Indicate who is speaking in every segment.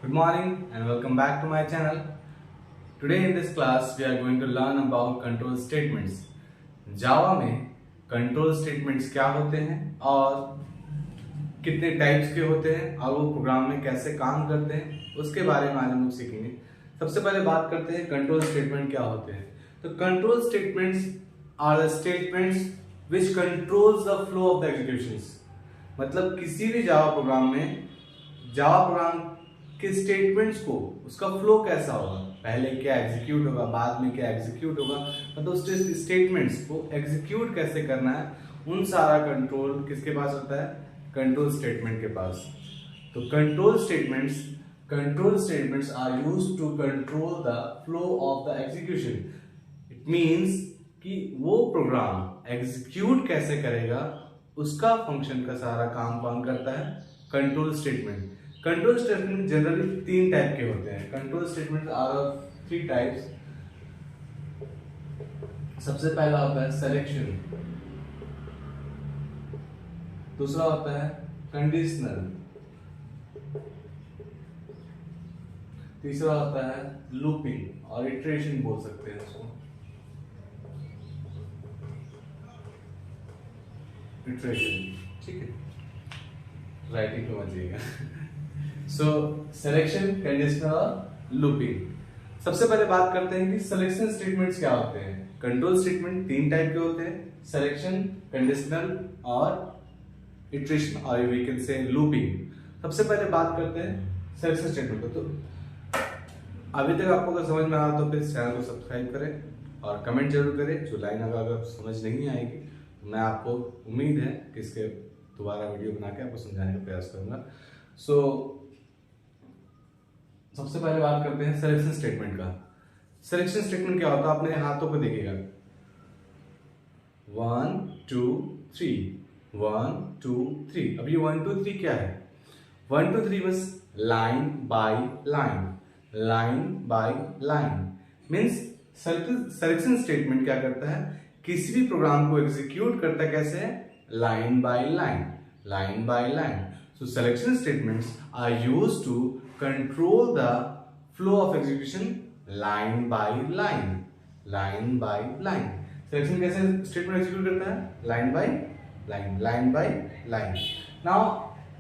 Speaker 1: Good morning and welcome back to my channel. Today in this class we are going to learn about control statements. जावा में control statements क्या होते हैं और कितने types के होते हैं और वो प्रोग्राम में कैसे काम करते हैं उसके बारे में आज हम लोग सीखेंगे। सबसे पहले बात करते हैं कंट्रोल स्टेटमेंट क्या होते हैं। तो control statements are the statements which controls the flow of the executions. मतलब किसी भी जावा प्रोग्राम में जावा प्रोग्राम के स्टेटमेंट्स को उसका फ्लो कैसा होगा, पहले क्या एग्जीक्यूट होगा, बाद में क्या एग्जीक्यूट होगा, मतलब उस स्टेटमेंट्स को एग्जीक्यूट कैसे करना है, उन सारा कंट्रोल किसके पास होता है, कंट्रोल स्टेटमेंट के पास। तो control statements are used to control the flow of the execution. It means कि वो प्रोग्राम एग्जीक्यूट कैसे करेगा उसका फंक्शन का सारा काम कौन करता है, control statement. Control statement generally तीन टाइप के होते हैं। Control statement are of three types. सबसे पहला होता है सिलेक्शन, दूसरा होता है कंडीशनल, तीसरा होता है लूपिंग और इटरेशन बोल सकते हैं इसको। इटरेशन, ठीक है, राइटिंग को मजिएगा। सो सिलेक्शन, कंडीशनल और लूपिंग। सबसे पहले बात करते हैं कि सिलेक्शन स्टेटमेंट्स क्या होते हैं। कंट्रोल स्टेटमेंट तीन टाइप के होते हैं, सिलेक्शन, कंडीशनल और इटरेशन और वी कैन से लूपिंग। सबसे पहले बात करते हैं सिलेक्शन स्टेटमेंट को। तो अभी तक आपको अगर समझ में आ रहा तो प्लीज चैनल को सब्सक्राइब करें और कमेंट जरूर करें। जो लाइन अगर समझ नहीं आएगी तो मैं आपको उम्मीद है कि इसके दोबारा वीडियो बना के आपको समझाने का प्रयास करूंगा। सो सबसे पहले बात करते हैं सिलेक्शन स्टेटमेंट का। सिलेक्शन स्टेटमेंट क्या होता है, अपने हाथों को देखिएगा, 1 2 3 1 2 3। अब ये 1 2 3 क्या है, 1 2 3 बस line by line, line by line. Means selection statement क्या करता है, किसी भी प्रोग्राम को एग्जीक्यूट करता है कैसे, line by line, line by line. So selection statements are used to control the flow of execution line by line, line by line. Selection कैसे statement execute करता है, line by line, line by line. Now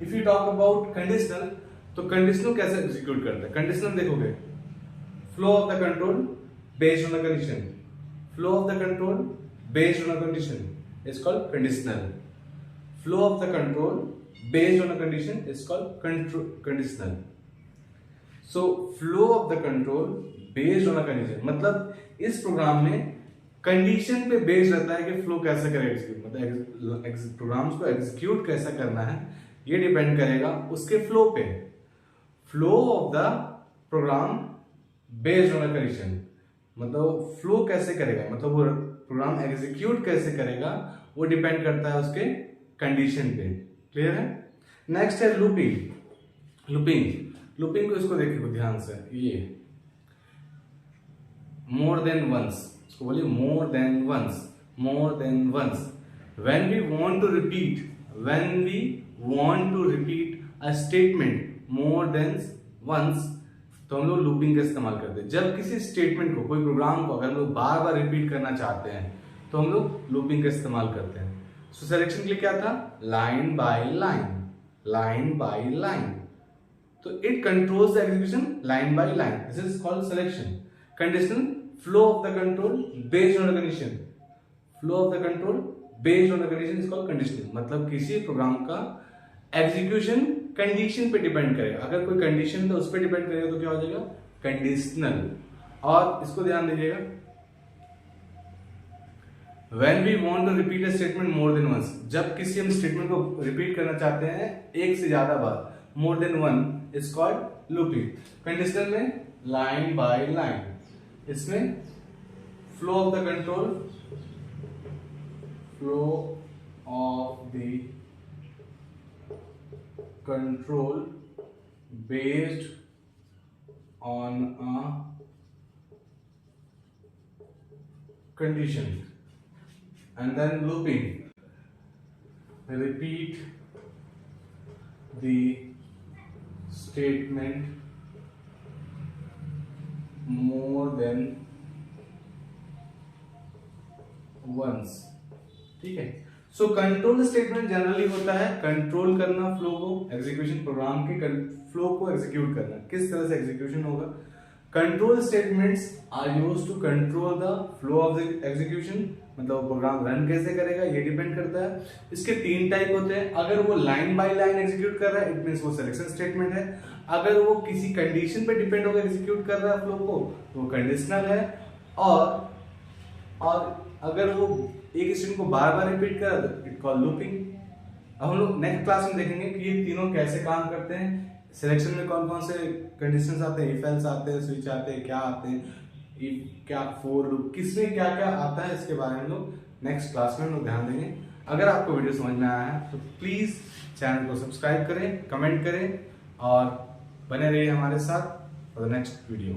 Speaker 1: if you talk about conditional, तो conditional कैसे execute करता है। conditional देखोगे, flow of the control based on a condition, flow of the control based on a condition is called conditional, flow of the control based on a condition is called conditional. So flow of the control based on a condition मतलब इस programme में condition पे based रहता है कि flow कैसे करेगा, मतलब प्रोग्राम्स को एग्जीक्यूट कैसा करना है ये डिपेंड करेगा उसके फ्लो पे। Flow of the program based on a condition, मतलब फ्लो कैसे करेगा, मतलब वो प्रोग्राम एग्जीक्यूट कैसे करेगा वो डिपेंड करता है उसके कंडीशन पे। क्लियर है। नेक्स्ट है लूपिंग। लूपिंग को इसको देखिए ध्यान से, ये मोर देन वंस, इसको बोलिए more than once, more than once. When we want to repeat, when we want to repeat a statement more than once, तो हम लोग लूपिंग का इस्तेमाल करते हैं। जब किसी स्टेटमेंट को, कोई प्रोग्राम को अगर हम लोग बार बार रिपीट करना चाहते हैं तो हम लोग लूपिंग का इस्तेमाल करते हैं। सो सिलेक्शन के लिए क्या था, line by line, line by line. तो it controls the execution line by line, this is called selection. Conditional, flow of the control based on the condition, flow of the control based on the condition is called conditional. मतलब किसी programme का execution condition पे depend करेगा, अगर कोई condition तो उस पर डिपेंड करेगा तो क्या हो जाएगा, कंडीशनल। और इसको ध्यान दीजिएगा, When we want to repeat a statement more than once, जब किसी हम स्टेटमेंट को रिपीट करना चाहते हैं एक से ज्यादा बार, more than one is called looping. Conditional में लाइन बाय लाइन, इसमें flow of the control, flow of the control based on a condition, and then looping, repeat the statement more than once, ठीक है। So control statement generally होता है control करना flow को, execution program के flow को execute करना, किस तरह से एग्जीक्यूशन होगा। Control statements are used to control the flow of the execution, मतलब प्रोग्राम रन कैसे करेगा ये डिपेंड करता है। इसके 3 टाइप होते हैं। अगर वो लाइन बाय लाइन एग्जीक्यूट कर रहा है इट मींस वो सिलेक्शन स्टेटमेंट है। अगर वो किसी कंडीशन पे डिपेंड होकर एग्जीक्यूट कर रहा है फ्लो को तो वो कंडीशनल है। और अगर वो एक स्टेटमेंट को बार बार रिपीट कर रहा है इट कॉल लूपिंग। अब हम लोग नेक्स्ट क्लास में देखेंगे कि ये तीनों कैसे काम करते हैं, सिलेक्शन में कौन कौन से कंडीशंस आते हैं, इफ एल्स आते हैं, स्विच आते हैं, क्या आते हैं, इफ क्या फॉर लूप, किसमें क्या क्या आता है, इसके बारे में हम लोग नेक्स्ट क्लास में हम लोग ध्यान देंगे। अगर आपको वीडियो समझ में आया है तो प्लीज चैनल को सब्सक्राइब करें, कमेंट करें और बने रहिए हमारे साथ फॉर द नेक्स्ट वीडियो।